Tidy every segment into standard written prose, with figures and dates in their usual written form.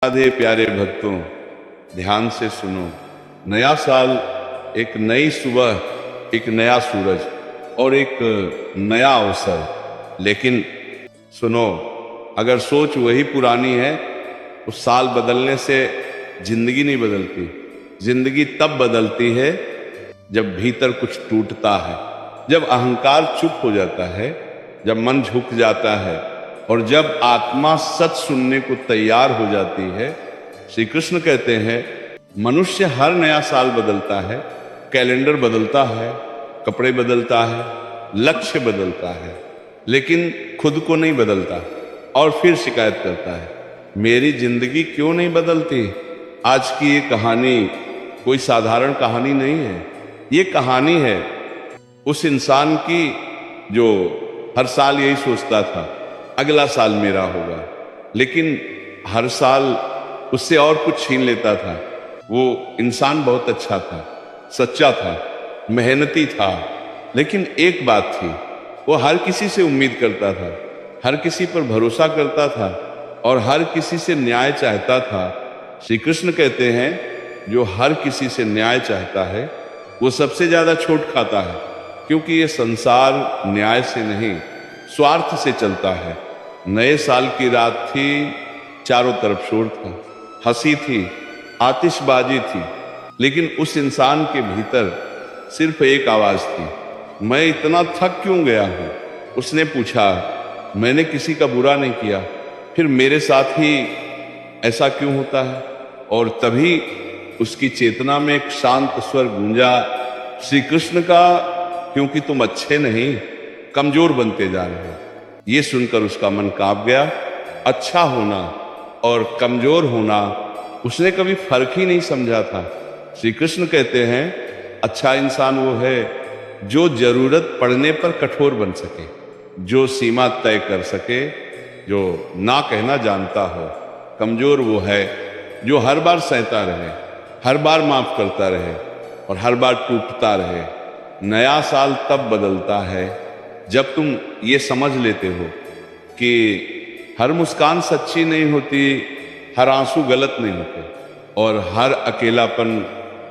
राधे प्यारे भक्तों, ध्यान से सुनो। नया साल एक नई सुबह, एक नया सूरज और एक नया अवसर। लेकिन सुनो, अगर सोच वही पुरानी है तो साल बदलने से जिंदगी नहीं बदलती। जिंदगी तब बदलती है जब भीतर कुछ टूटता है, जब अहंकार चुप हो जाता है, जब मन झुक जाता है और जब आत्मा सच सुनने को तैयार हो जाती है। श्री कृष्ण कहते हैं, मनुष्य हर नया साल बदलता है, कैलेंडर बदलता है, कपड़े बदलता है, लक्ष्य बदलता है, लेकिन खुद को नहीं बदलता और फिर शिकायत करता है, मेरी जिंदगी क्यों नहीं बदलती। आज की ये कहानी कोई साधारण कहानी नहीं है। ये कहानी है उस इंसान की जो हर साल यही सोचता था, अगला साल मेरा होगा, लेकिन हर साल उससे और कुछ छीन लेता था। वो इंसान बहुत अच्छा था, सच्चा था, मेहनती था, लेकिन एक बात थी, वो हर किसी से उम्मीद करता था, हर किसी पर भरोसा करता था और हर किसी से न्याय चाहता था। श्री कृष्ण कहते हैं, जो हर किसी से न्याय चाहता है वो सबसे ज्यादा चोट खाता है, क्योंकि ये संसार न्याय से नहीं, स्वार्थ से चलता है। नए साल की रात थी, चारों तरफ शोर था, हंसी थी, आतिशबाजी थी, लेकिन उस इंसान के भीतर सिर्फ एक आवाज थी, मैं इतना थक क्यों गया हूं। उसने पूछा, मैंने किसी का बुरा नहीं किया, फिर मेरे साथ ही ऐसा क्यों होता है। और तभी उसकी चेतना में एक शांत स्वर गूंजा, श्री कृष्ण का, क्योंकि तुम अच्छे नहीं, कमजोर बनते जा रहे हो। ये सुनकर उसका मन कांप गया। अच्छा होना और कमजोर होना उसने कभी फर्क ही नहीं समझा था। श्री कृष्ण कहते हैं, अच्छा इंसान वो है जो जरूरत पड़ने पर कठोर बन सके, जो सीमा तय कर सके, जो ना कहना जानता हो। कमजोर वो है जो हर बार सहता रहे, हर बार माफ करता रहे और हर बार टूटता रहे। नया साल तब बदलता है जब तुम ये समझ लेते हो कि हर मुस्कान सच्ची नहीं होती, हर आंसू गलत नहीं होते और हर अकेलापन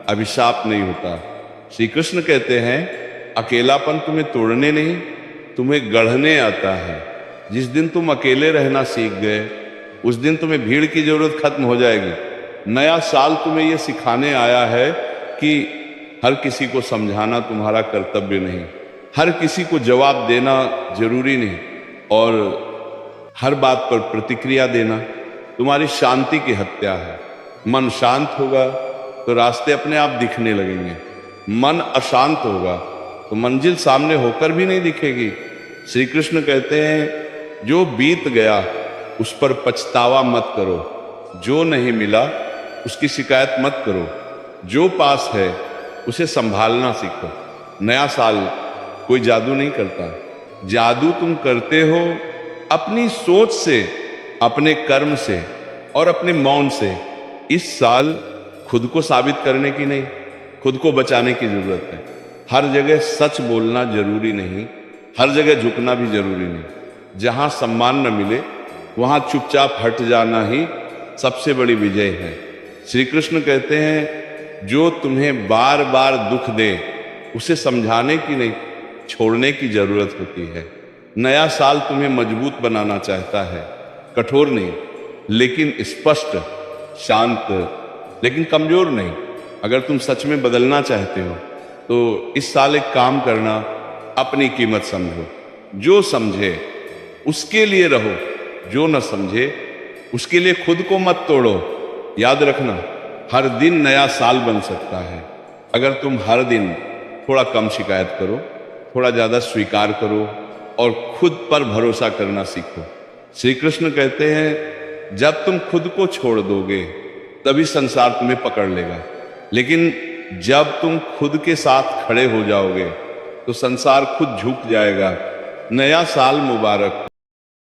अभिशाप नहीं होता। श्री कृष्ण कहते हैं, अकेलापन तुम्हें तोड़ने नहीं, तुम्हें गढ़ने आता है। जिस दिन तुम अकेले रहना सीख गए, उस दिन तुम्हें भीड़ की जरूरत खत्म हो जाएगी। नया साल तुम्हें यह सिखाने आया है कि हर किसी को समझाना तुम्हारा कर्तव्य नहीं, हर किसी को जवाब देना जरूरी नहीं और हर बात पर प्रतिक्रिया देना तुम्हारी शांति की हत्या है। मन शांत होगा तो रास्ते अपने आप दिखने लगेंगे, मन अशांत होगा तो मंजिल सामने होकर भी नहीं दिखेगी। श्री कृष्ण कहते हैं, जो बीत गया उस पर पछतावा मत करो, जो नहीं मिला उसकी शिकायत मत करो, जो पास है उसे संभालना सीखो। नया साल कोई जादू नहीं करता, जादू तुम करते हो अपनी सोच से, अपने कर्म से और अपने मौन से। इस साल खुद को साबित करने की नहीं, खुद को बचाने की जरूरत है। हर जगह सच बोलना जरूरी नहीं, हर जगह झुकना भी जरूरी नहीं। जहां सम्मान न मिले वहां चुपचाप हट जाना ही सबसे बड़ी विजय है। श्री कृष्ण कहते हैं, जो तुम्हें बार बार दुख दे उसे समझाने की नहीं, छोड़ने की जरूरत होती है। नया साल तुम्हें मजबूत बनाना चाहता है, कठोर नहीं, लेकिन स्पष्ट, शांत, लेकिन कमजोर नहीं। अगर तुम सच में बदलना चाहते हो तो इस साल एक काम करना, अपनी कीमत समझो। जो समझे उसके लिए रहो, जो न समझे उसके लिए खुद को मत तोड़ो। याद रखना, हर दिन नया साल बन सकता है अगर तुम हर दिन थोड़ा कम शिकायत करो, थोड़ा ज्यादा स्वीकार करो और खुद पर भरोसा करना सीखो। श्री कृष्ण कहते हैं, जब तुम खुद को छोड़ दोगे तभी संसार तुम्हें पकड़ लेगा, लेकिन जब तुम खुद के साथ खड़े हो जाओगे तो संसार खुद झुक जाएगा। नया साल मुबारक